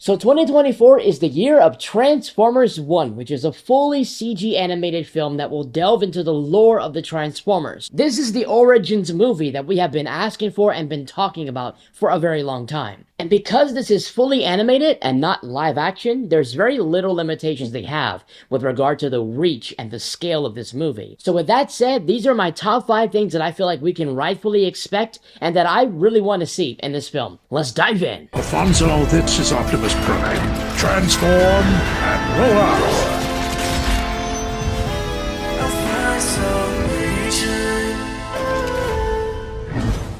So 2024 is the year of Transformers 1, which is a fully CG animated film that will delve into the lore of the Transformers. This is the Origins movie that we have been asking for and been talking about for a very long time. And because this is fully animated and not live action, there's very little limitations they have with regard to the reach and the scale of this movie. So with that said, these are my top 5 things that I feel like we can rightfully expect and that I really want to see in this film. Let's dive in! Alfonso, this is Optimus Prime. Transform and roll out!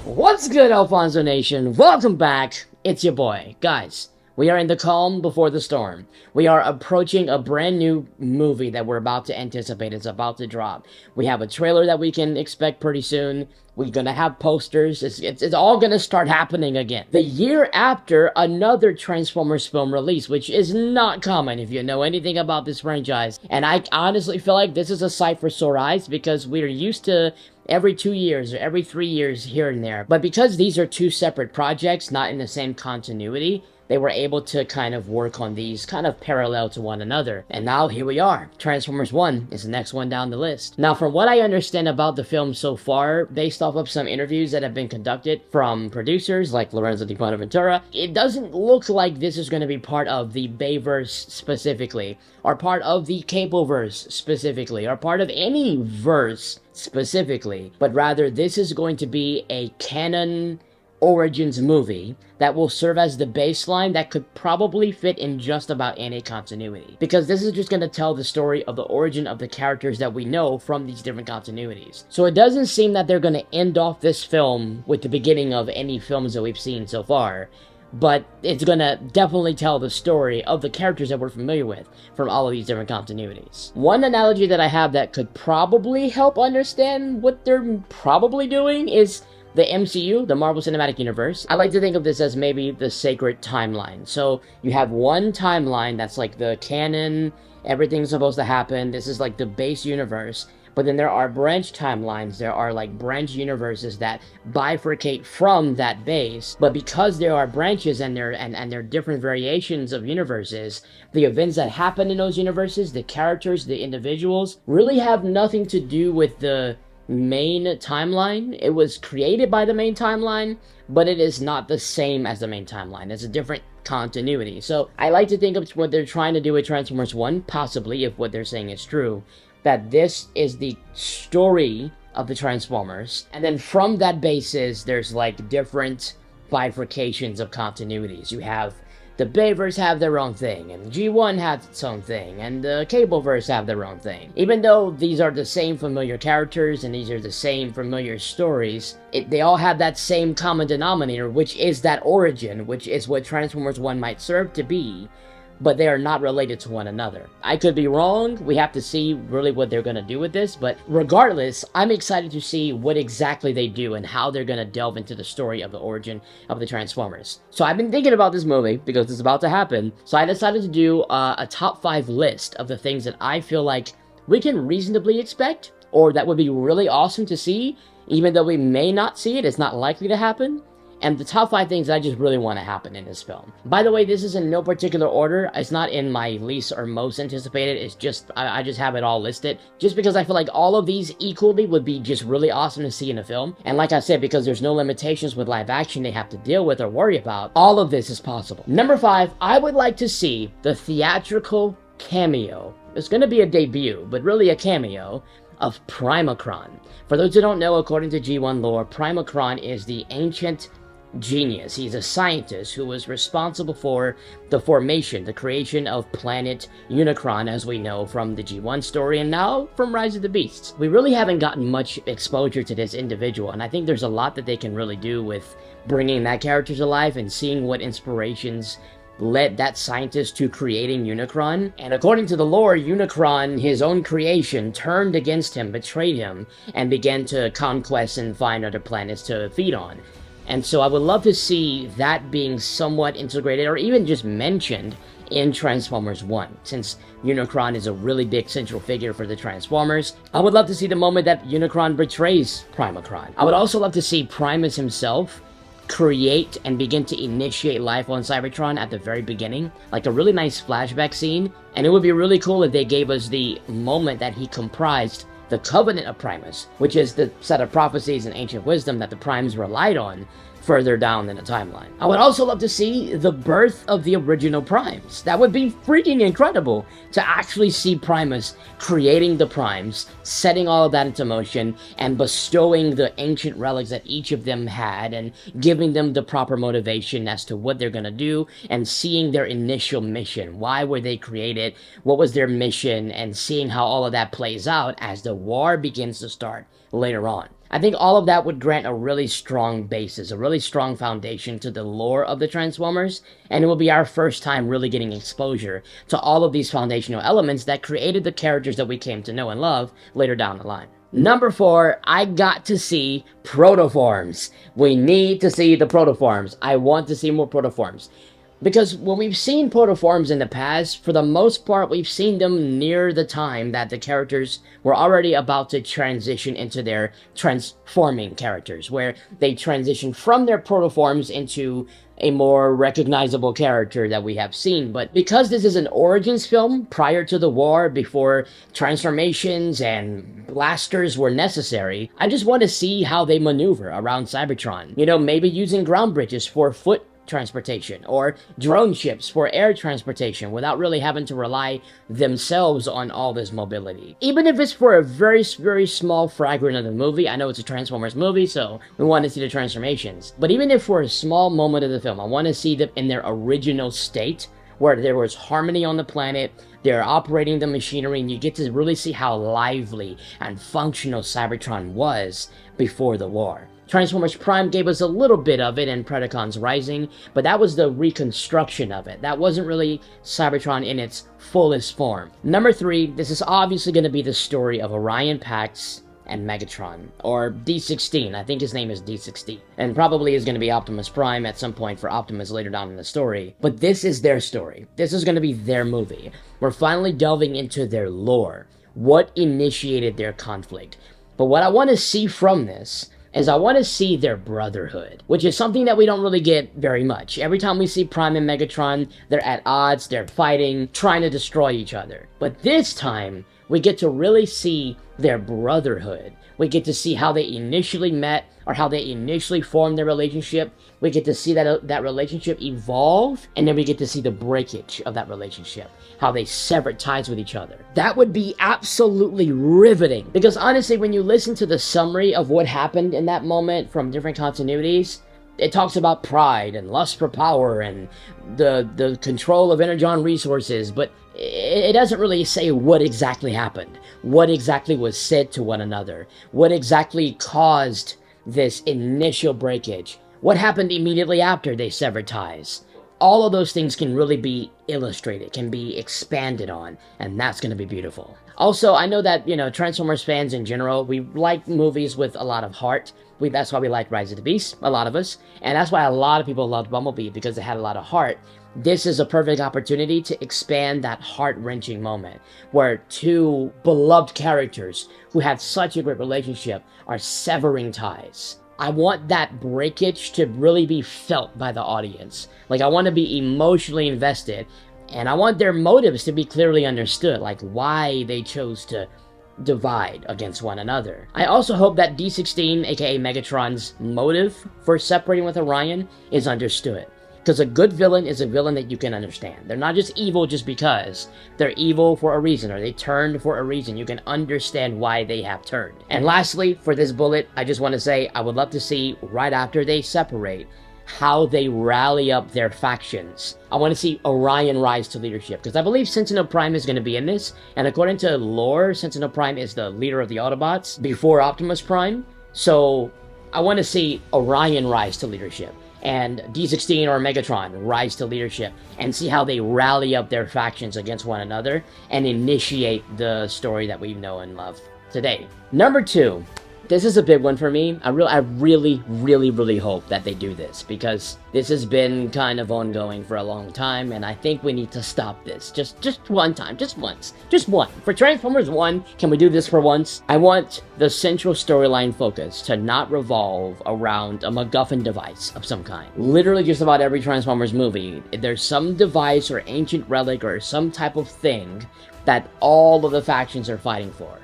What's good, Alfonso Nation? Welcome back! It's your boy. Guys, we are in the calm before the storm. We are approaching a brand new movie that we're about to anticipate. It's about to drop. We have a trailer that we can expect pretty soon. We're gonna have posters. It's all gonna start happening again. The year after another Transformers film release, which is not common if you know anything about this franchise. And I honestly feel like this is a sight for sore eyes because we're used to every 2 years or every 3 years here and there. But because these are two separate projects, not in the same continuity, they were able to kind of work on these kind of parallel to one another. And now here we are. Transformers 1 is the next one down the list. Now, from what I understand about the film so far, based off of some interviews that have been conducted from producers like Lorenzo Di Bonaventura, it doesn't look like this is going to be part of the Bayverse specifically, or part of the Cableverse specifically, or part of any verse specifically, but rather this is going to be a canon Origins movie that will serve as the baseline that could probably fit in just about any continuity. Because this is just going to tell the story of the origin of the characters that we know from these different continuities. So it doesn't seem that they're going to end off this film with the beginning of any films that we've seen so far. But it's going to definitely tell the story of the characters that we're familiar with from all of these different continuities. One analogy that I have that could probably help understand what they're probably doing is the MCU, the Marvel Cinematic Universe. I like to think of this as maybe the sacred timeline. So you have one timeline that's like the canon, everything's supposed to happen, this is like the base universe. But then there are branch timelines, there are like branch universes that bifurcate from that base. But because there are branches and there are different variations of universes, the events that happen in those universes, the characters, the individuals, really have nothing to do with the main timeline. It was created by the main timeline, but it is not the same as the main timeline. It's a different continuity. So I like to think of what they're trying to do with Transformers 1, possibly, if what they're saying is true, that this is the story of the Transformers, and then from that basis, there's like different bifurcations of continuities. You have the Bayverse have their own thing, and G1 has its own thing, and the Cableverse have their own thing. Even though these are the same familiar characters, and these are the same familiar stories, they all have that same common denominator, which is that origin, which is what Transformers 1 might serve to be, but they are not related to one another. I could be wrong, we have to see really what they're gonna do with this, but regardless, I'm excited to see what exactly they do and how they're gonna delve into the story of the origin of the Transformers. So I've been thinking about this movie, because it's about to happen, so I decided to do a top 5 list of the things that I feel like we can reasonably expect, or that would be really awesome to see, even though we may not see it, it's not likely to happen. And the top 5 things that I just really want to happen in this film. By the way, this is in no particular order. It's not in my least or most anticipated. It's just, I just have it all listed. Just because I feel like all of these equally would be just really awesome to see in a film. And like I said, because there's no limitations with live action they have to deal with or worry about, all of this is possible. Number 5, I would like to see the theatrical cameo. It's going to be a debut, but really a cameo of Primacron. For those who don't know, according to G1 lore, Primacron is the ancient genius. He's a scientist who was responsible for the formation, the creation of planet Unicron, as we know from the G1 story and now from Rise of the Beasts. We really haven't gotten much exposure to this individual, and I think there's a lot that they can really do with bringing that character to life and seeing what inspirations led that scientist to creating Unicron. And according to the lore, Unicron, his own creation, turned against him, betrayed him, and began to conquest and find other planets to feed on. And so I would love to see that being somewhat integrated or even just mentioned in Transformers 1. Since Unicron is a really big central figure for the Transformers, I would love to see the moment that Unicron betrays Primacron. I would also love to see Primus himself create and begin to initiate life on Cybertron at the very beginning, like a really nice flashback scene. And it would be really cool if they gave us the moment that he comprised the Covenant of Primus, which is the set of prophecies and ancient wisdom that the Primes relied on further down in the timeline. I would also love to see the birth of the original Primes. That would be freaking incredible to actually see Primus creating the Primes, setting all of that into motion, and bestowing the ancient relics that each of them had, and giving them the proper motivation as to what they're gonna do, and seeing their initial mission. Why were they created? What was their mission? And seeing how all of that plays out as the war begins to start later on. I think all of that would grant a really strong basis, a really strong foundation to the lore of the Transformers, and it will be our first time really getting exposure to all of these foundational elements that created the characters that we came to know and love later down the line. Number 4, I got to see Protoforms. We need to see the Protoforms. I want to see more Protoforms. Because when we've seen Protoforms in the past, for the most part, we've seen them near the time that the characters were already about to transition into their transforming characters, where they transition from their Protoforms into a more recognizable character that we have seen. But because this is an origins film prior to the war, before transformations and blasters were necessary, I just want to see how they maneuver around Cybertron. You know, maybe using ground bridges for foot transportation, or drone ships for air transportation without really having to rely themselves on all this mobility. Even if it's for a very, very small fragment of the movie, I know it's a Transformers movie, so we want to see the transformations. But even if for a small moment of the film, I want to see them in their original state, where there was harmony on the planet, they're operating the machinery, and you get to really see how lively and functional Cybertron was before the war. Transformers Prime gave us a little bit of it in Predacons Rising, but that was the reconstruction of it. That wasn't really Cybertron in its fullest form. Number 3, this is obviously going to be the story of Orion Pax and Megatron, or D16, I think his name is D16, and probably is going to be Optimus Prime at some point for Optimus later down in the story. But this is their story. This is going to be their movie. We're finally delving into their lore. What initiated their conflict? But what I want to see from this is I want to see their brotherhood, which is something that we don't really get very much. Every time we see Prime and Megatron, they're at odds, they're fighting, trying to destroy each other. But this time, we get to really see their brotherhood. We get to see how they initially met, or how they initially formed their relationship. We get to see that relationship evolve, and then we get to see the breakage of that relationship, how they severed ties with each other. That would be absolutely riveting, because honestly, when you listen to the summary of what happened in that moment from different continuities, it talks about pride and lust for power and the control of energon resources, but it doesn't really say what exactly happened, what exactly was said to one another, what exactly caused this initial breakage, what happened immediately after they severed ties. All of those things can really be illustrated, can be expanded on, and that's going to be beautiful. Also, I know that, Transformers fans in general, we like movies with a lot of heart. That's why we like Rise of the Beast, a lot of us, and that's why a lot of people loved Bumblebee, because it had a lot of heart. This is a perfect opportunity to expand that heart-wrenching moment, where two beloved characters who had such a great relationship are severing ties. I want that breakage to really be felt by the audience. Like, I want to be emotionally invested, and I want their motives to be clearly understood, like why they chose to divide against one another. I also hope that D16, aka Megatron's motive for separating with Orion, is understood. Because a good villain is a villain that you can understand. They're not just evil just because. They're evil for a reason, or they turned for a reason. You can understand why they have turned. And lastly, for this bullet, I just want to say I would love to see, right after they separate, how they rally up their factions. I want to see Orion rise to leadership, because I believe Sentinel Prime is going to be in this, and according to lore, Sentinel Prime is the leader of the Autobots before Optimus Prime. So I want to see Orion rise to leadership, and D16 or Megatron rise to leadership, and see how they rally up their factions against one another and initiate the story that we know and love today. Number 2, This is a big one for me. I really hope that they do this, because this has been kind of ongoing for a long time, and I think we need to stop this. Just one time, just once. Just one. For Transformers 1, can we do this for once? I want the central storyline focus to not revolve around a MacGuffin device of some kind. Literally just about every Transformers movie, there's some device or ancient relic or some type of thing that all of the factions are fighting for.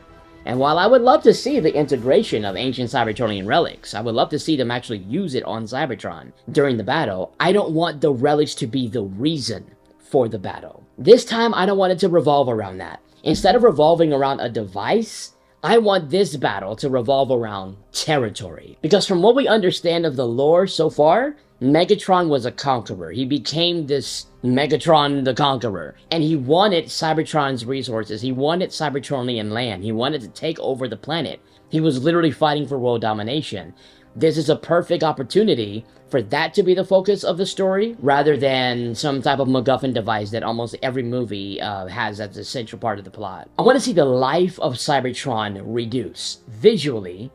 And while I would love to see the integration of ancient Cybertronian relics, I would love to see them actually use it on Cybertron during the battle, I don't want the relics to be the reason for the battle. This time, I don't want it to revolve around that. Instead of revolving around a device, I want this battle to revolve around territory. Because from what we understand of the lore so far, Megatron was a conqueror. He became this Megatron the Conqueror. And he wanted Cybertron's resources. He wanted Cybertronian land. He wanted to take over the planet. He was literally fighting for world domination. This is a perfect opportunity for that to be the focus of the story, rather than some type of MacGuffin device that almost every movie has as a central part of the plot. I want to see the life of Cybertron reduce visually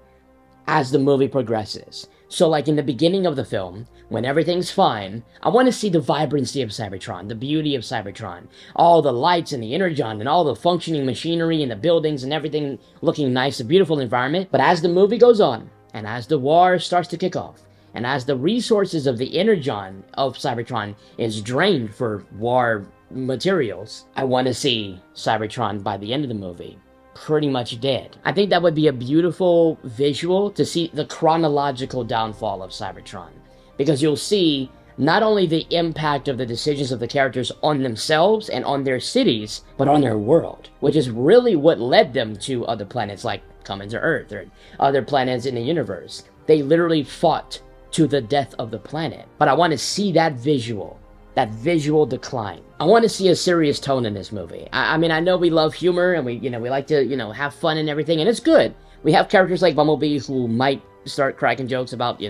as the movie progresses. So like in the beginning of the film, when everything's fine, I want to see the vibrancy of Cybertron, the beauty of Cybertron, all the lights and the energon and all the functioning machinery and the buildings and everything looking nice, a beautiful environment. But as the movie goes on, and as the war starts to kick off, and as the resources of the energon of Cybertron is drained for war materials, I want to see Cybertron by the end of the movie pretty much dead. I think that would be a beautiful visual to see the chronological downfall of Cybertron. Because you'll see not only the impact of the decisions of the characters on themselves and on their cities, but on their world, which is really what led them to other planets like coming to Earth or other planets in the universe. They literally fought to the death of the planet. But I want to see that visual decline. I want to see a serious tone in this movie. I mean, I know we love humor and we like to, have fun and everything, and it's good. We have characters like Bumblebee who might start cracking jokes about,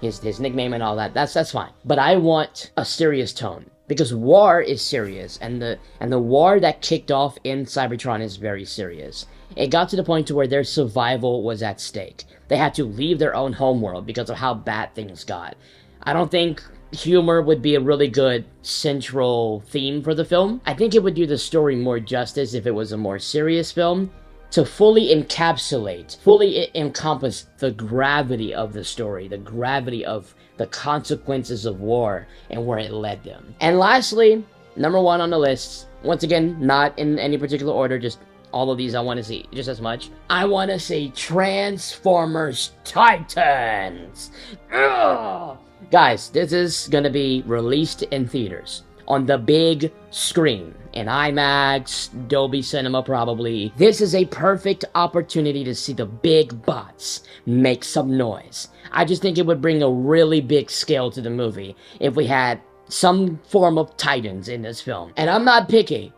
his nickname and all that. That's fine. But I want a serious tone, because war is serious, and the war that kicked off in Cybertron is very serious. It got to the point to where their survival was at stake. They had to leave their own homeworld because of how bad things got. I don't think humor would be a really good central theme for the film. I think it would do the story more justice if it was a more serious film, to fully encapsulate, fully encompass the gravity of the story, the gravity of the consequences of war and where it led them. And lastly, number one on the list, once again, not in any particular order, just all of these I want to see just as much. I want to see Transformers Titans! Ugh! Guys, this is going to be released in theaters on the big screen, in IMAX, Dolby Cinema probably. This is a perfect opportunity to see the big bots make some noise. I just think it would bring a really big scale to the movie if we had some form of Titans in this film. And I'm not picky.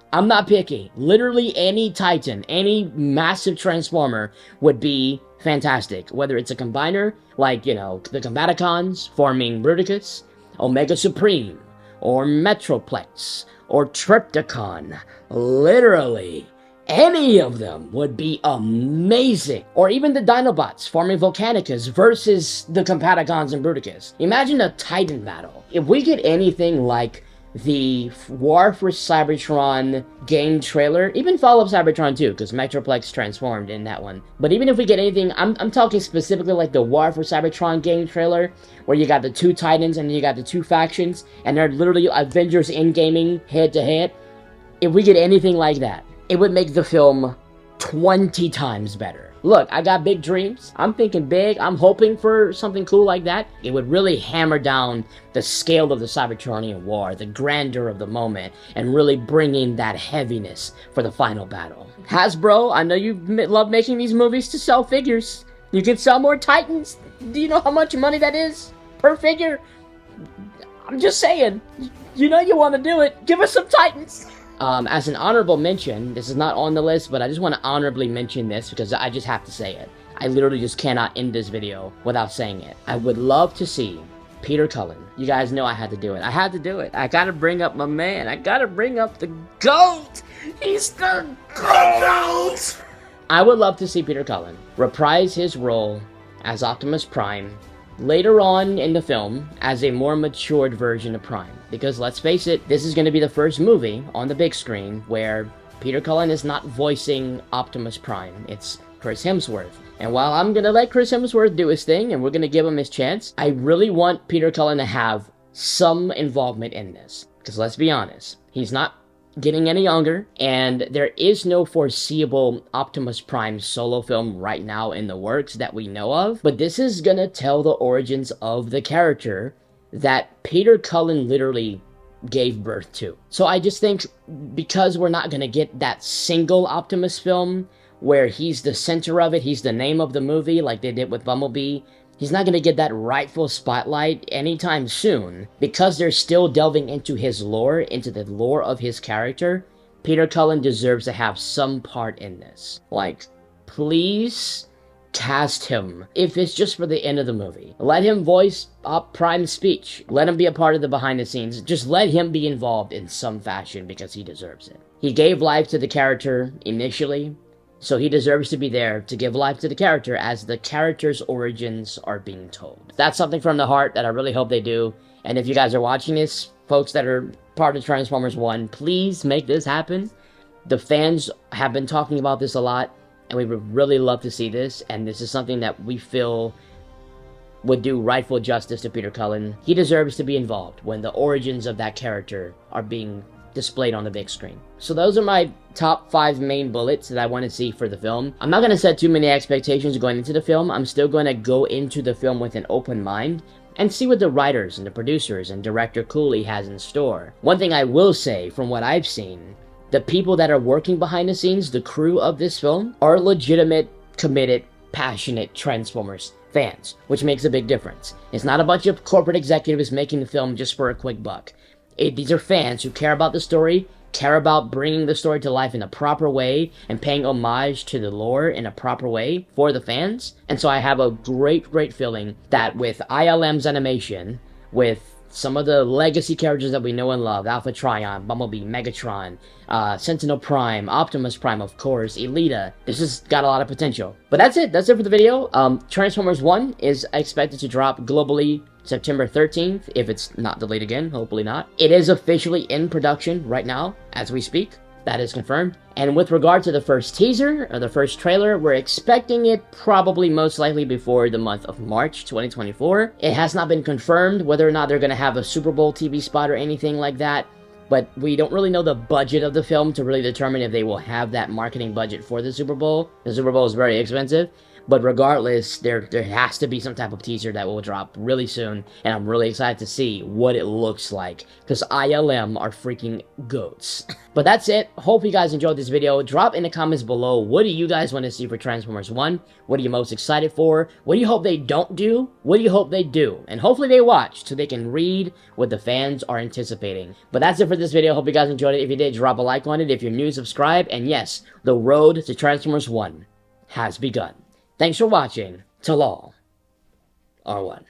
Literally any Titan, any massive Transformer would be fantastic. Whether it's a combiner, like, the Combaticons forming Bruticus, Omega Supreme, or Metroplex, or Tripticon. Literally, any of them would be amazing. Or even the Dinobots forming Volcanicus versus the Combaticons and Bruticus. Imagine a Titan battle. If we get anything like the War for Cybertron game trailer, even Fall of Cybertron 2, because Metroplex transformed in that one. But even if we get anything, I'm talking specifically like the War for Cybertron game trailer, where you got the two Titans and you got the two factions, and they're literally Avengers in-gaming head-to-head. If we get anything like that, it would make the film 20 times better. Look, I got big dreams. I'm thinking big. I'm hoping for something cool like that. It would really hammer down the scale of the Cybertronian war, the grandeur of the moment, and really bring in that heaviness for the final battle. Hasbro, I know you love making these movies to sell figures. You can sell more Titans. Do you know how much money that is per figure? I'm just saying. You know you want to do it. Give us some Titans. As an honorable mention, this is not on the list, but I just want to honorably mention this because I just have to say it. I literally just cannot end this video without saying it. I would love to see Peter Cullen. You guys know I had to do it. I had to do it. I gotta bring up my man. I gotta bring up the GOAT. He's the GOAT. I would love to see Peter Cullen reprise his role as Optimus Prime later on in the film as a more matured version of Prime. Because let's face it, this is going to be the first movie on the big screen where Peter Cullen is not voicing Optimus Prime. It's Chris Hemsworth. And while I'm going to let Chris Hemsworth do his thing and we're going to give him his chance, I really want Peter Cullen to have some involvement in this. Because let's be honest, he's not getting any younger, and there is no foreseeable Optimus Prime solo film right now in the works that we know of, but this is gonna tell the origins of the character that Peter Cullen literally gave birth to. So I just think, because we're not gonna get that single Optimus film where he's the center of it, he's the name of the movie like they did with Bumblebee, he's not going to get that rightful spotlight anytime soon. Because they're still delving into his lore, into the lore of his character, Peter Cullen deserves to have some part in this. Like, please cast him. If it's just for the end of the movie, let him voice Prime's speech. Let him be a part of the behind the scenes. Just let him be involved in some fashion because he deserves it. He gave life to the character initially, so he deserves to be there to give life to the character as the character's origins are being told. That's something from the heart that I really hope they do. And if you guys are watching this, folks that are part of Transformers 1, please make this happen. The fans have been talking about this a lot, and we would really love to see this. And this is something that we feel would do rightful justice to Peter Cullen. He deserves to be involved when the origins of that character are being displayed on the big screen. So those are my top 5 main bullets that I want to see for the film. I'm not going to set too many expectations going into the film. I'm still going to go into the film with an open mind and see what the writers and the producers and director Cooley has in store. One thing I will say, from what I've seen, the people that are working behind the scenes, the crew of this film, are legitimate, committed, passionate Transformers fans, which makes a big difference. It's not a bunch of corporate executives making the film just for a quick buck. These are fans who care about the story, care about bringing the story to life in a proper way, and paying homage to the lore in a proper way for the fans. And so I have a great feeling that with ILM's animation, with some of the legacy characters that we know and love, Alpha Trion, Bumblebee, Megatron, Sentinel Prime, Optimus Prime, of course, Elita, this has got a lot of potential. But that's it for the video. Transformers 1 is expected to drop globally September 13th, if it's not delayed again, hopefully not. It is officially in production right now, as we speak. That is confirmed. And with regard to the first teaser, or the first trailer, we're expecting it probably most likely before the month of March 2024. It has not been confirmed whether or not they're going to have a Super Bowl TV spot or anything like that, but we don't really know the budget of the film to really determine if they will have that marketing budget for the Super Bowl. The Super Bowl is very expensive. But regardless, there has to be some type of teaser that will drop really soon, and I'm really excited to see what it looks like, because ILM are freaking goats. But that's it. Hope you guys enjoyed this video. Drop in the comments below, what do you guys want to see for Transformers 1? What are you most excited for? What do you hope they don't do? What do you hope they do? And hopefully they watch, so they can read what the fans are anticipating. But that's it for this video. Hope you guys enjoyed it. If you did, drop a like on it. If you're new, subscribe. And yes, the road to Transformers 1 has begun. Thanks for watching. Till all are one.